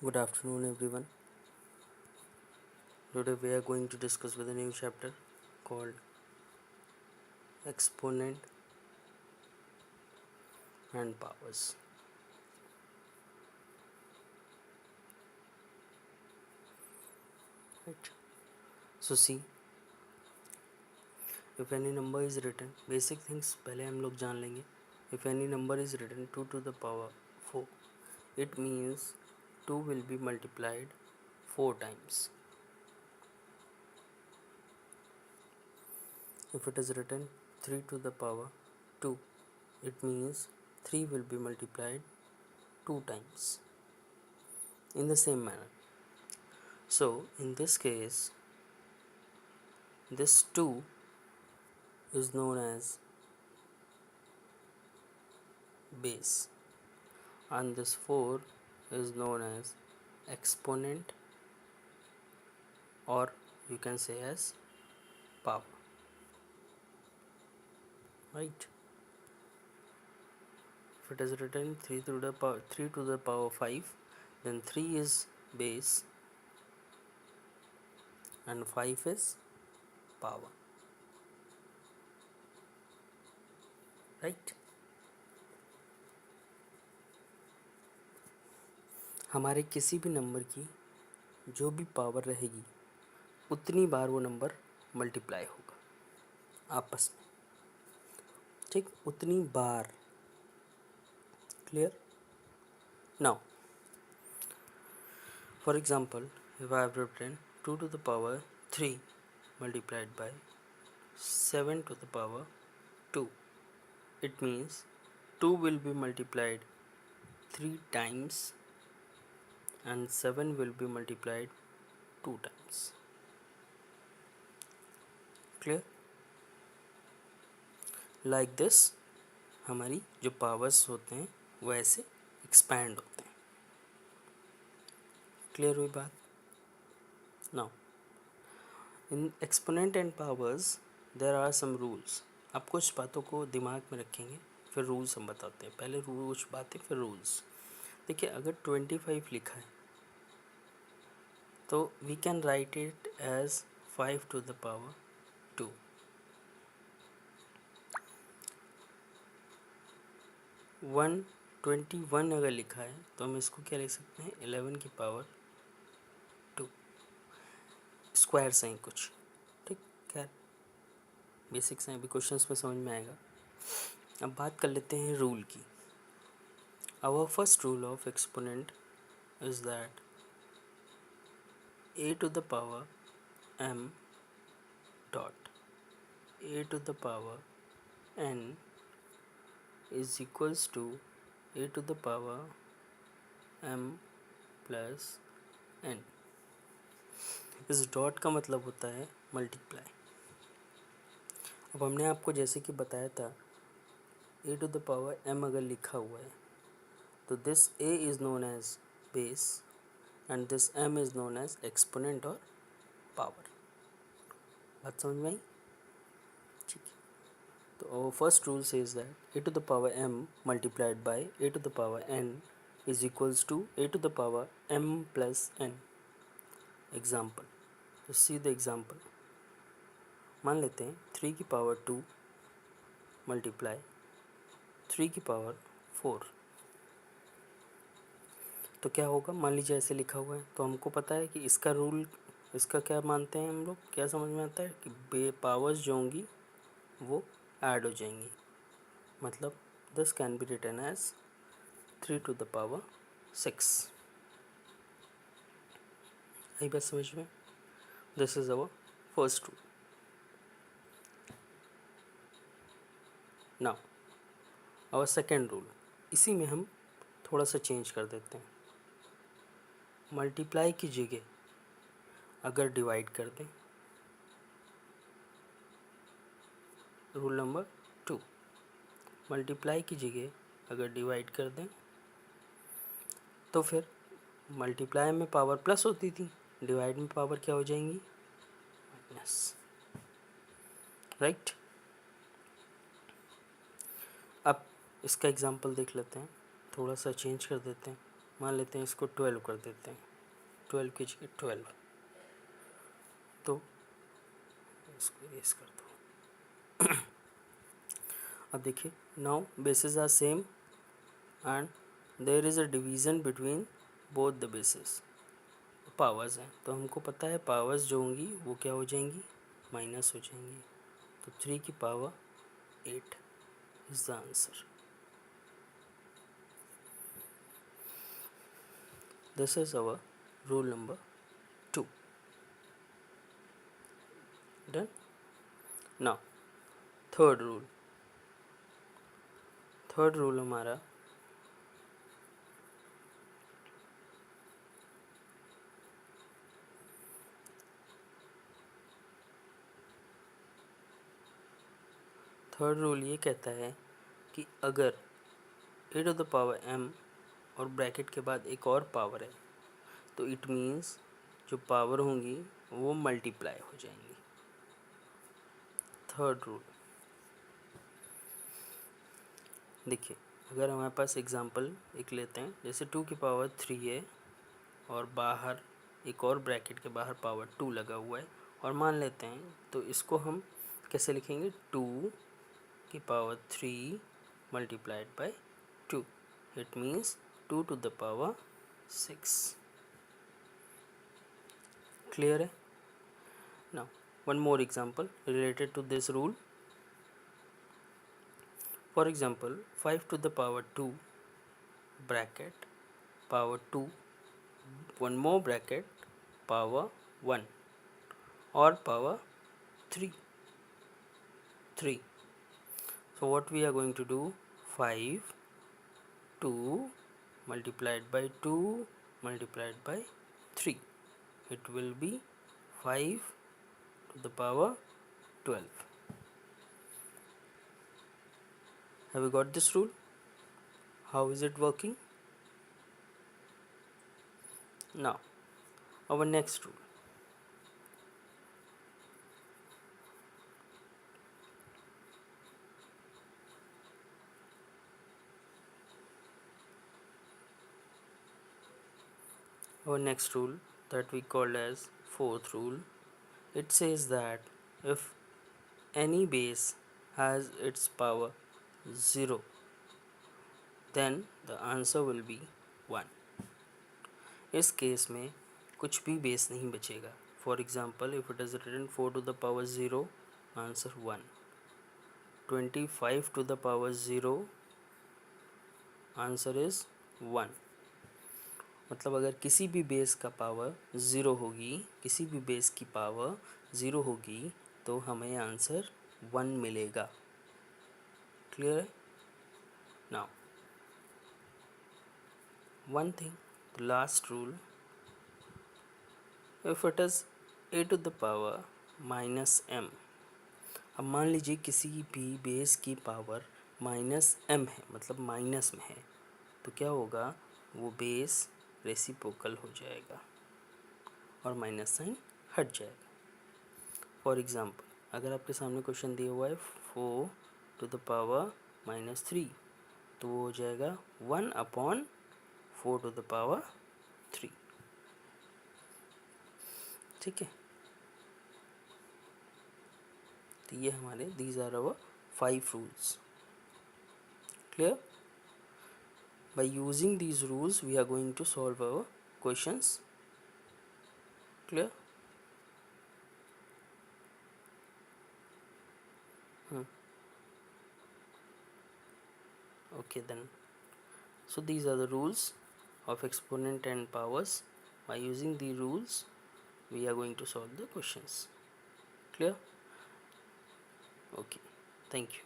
Good afternoon, everyone. Today we are going to discuss with a new chapter called Exponent and Powers. Right. So see, if any number is written, basic things पहले हम लोग जान लेंगे. If any number is written 2 to the power 4, it means 2 will be multiplied 4 times. If it is written 3 to the power 2, it means 3 will be multiplied 2 times in the same manner. So in this case, this 2 is known as base and this 4 is known as exponent, or you can say as power, right? If it is written 3 to the power 5, then 3 is base and 5 is power, right? हमारे किसी भी number की जो भी power रहेगी उतनी बार वो number multiply होगा आपस में, ठीक? उतनी बार. Clear? Now, for example, if I have written 2 to the power 3 multiplied by 7 to the power 2, it means 2 will be multiplied 3 times and 7 will be multiplied 2 times. Clear? Like this हमारी जो powers होते हैं वो ऐसे expand होते हैं. Clear हुई बात? Now in exponent and powers there are some rules. आप कुछ बातों को दिमाग में रखेंगे, फिर रूल्स हम बताते हैं. पहले कुछ बातें फिर रूल्स. देखिए, अगर 25 लिखा है तो we can write it as 5 to the power 2. 121 अगर लिखा है तो हम इसको क्या लिख सकते हैं? 11 की पावर 2. स्क्वायर्स हैं कुछ, ठीक? खैर बेसिक्स हैं, अभी क्वेश्चंस में समझ में आएगा. अब बात कर लेते हैं रूल की. Our first rule of exponent is that a to the power m dot a to the power n is equals to a to the power m plus n. इस डॉट का मतलब होता है मल्टीप्लाई. अब हमने आपको जैसे कि बताया था, a to the power m अगर लिखा हुआ है तो this a is known as base and this m is known as exponent और power. बात समझ में आई? ठीक है. तो first rule says that a to the power m multiplied by a to the power n is equals to a to the power m plus n. Example, तो see the example. मान लेते हैं 3 की पावर 2 मल्टीप्लाई 3 की power 4. तो क्या होगा? मान लीजिए ऐसे लिखा हुआ है तो हमको पता है कि इसका रूल, इसका क्या मानते हैं हम लोग, क्या समझ में आता है कि पावर्स जो होंगी वो ऐड हो जाएंगी. मतलब this can be written as 3 to the power 6. आई बात समझ में? This is our first rule. Now our second rule. इसी में हम थोड़ा सा चेंज कर देते हैं. मल्टीप्लाई की जगह अगर डिवाइड कर दें, रूल नंबर 2, मल्टीप्लाई की जगह अगर डिवाइड कर दें तो फिर मल्टीप्लाई में पावर प्लस होती थी, डिवाइड में पावर क्या हो जाएंगी? Minus, right? अब इसका एग्जांपल देख लेते हैं, थोड़ा सा चेंज कर देते हैं. मान लेते हैं इसको 12 कर देते हैं, 12 की जगह 12, तो इसको इरेज कर दो। अब देखिए, now bases are same and there is a division between both the bases. Powers हैं तो हमको पता है पावर्स जो होंगी वो क्या हो जाएंगी, माइनस हो जाएंगी। तो 3 की power 8 is the answer. This is our rule number 2। Done. Now third rule. Third rule हमारा थर्ड रूल ये कहता है कि अगर a to the power m और ब्रैकेट के बाद एक और पावर है तो इट मीन्स जो पावर होंगी वो मल्टीप्लाई हो जाएंगी। थर्ड रूल देखिए, अगर हमारे पास एग्जांपल एक लेते हैं, जैसे 2 की पावर 3 है और बाहर एक और ब्रैकेट के बाहर पावर 2 लगा हुआ है, और मान लेते हैं तो इसको हम कैसे लिखेंगे, 2 की power 3 multiplied by 2, it means 2 to the power 6। Clear है? Now one more example related to this rule. For example 5 to the power 2 bracket power 2, one more bracket power 1 or power 3, so what we are going to do, 5 2 multiplied by 2 multiplied by 3, it will be 5 to the power 12. Have you got this rule? How is it working? Now our next rule. Our next rule that we call as fourth rule, it says that if any base has its power 0, then the answer will be 1. इस case में कुछ भी base नहीं बचेगा। For example if it is written 4 to the power 0, answer 1, 25 to the power 0, answer is 1। मतलब अगर किसी भी बेस का पावर 0 होगी, किसी भी बेस की पावर 0 होगी तो हमें आंसर 1 मिलेगा। क्लियर है? Now one thing, the last rule, if it is a to the power minus m। अब मान लीजिए किसी भी बेस की पावर माइनस m है, मतलब माइनस में है, तो क्या होगा, वो बेस रेसिप्रोकल हो जाएगा और माइनस साइन हट जाएगा। फॉर एग्ज़ाम्पल अगर आपके सामने क्वेश्चन दिया हुआ है 4 टू द पावर माइनस 3, तो वो हो जाएगा 1 अपॉन 4 टू द पावर 3। ठीक है, तो ये हमारे these are our 5 rules. Clear? By using these rules we are going to solve our questions. Clear? Okay then, so these are the rules of exponent and powers. By using the rules we are going to solve the questions. Clear? Okay, thank you.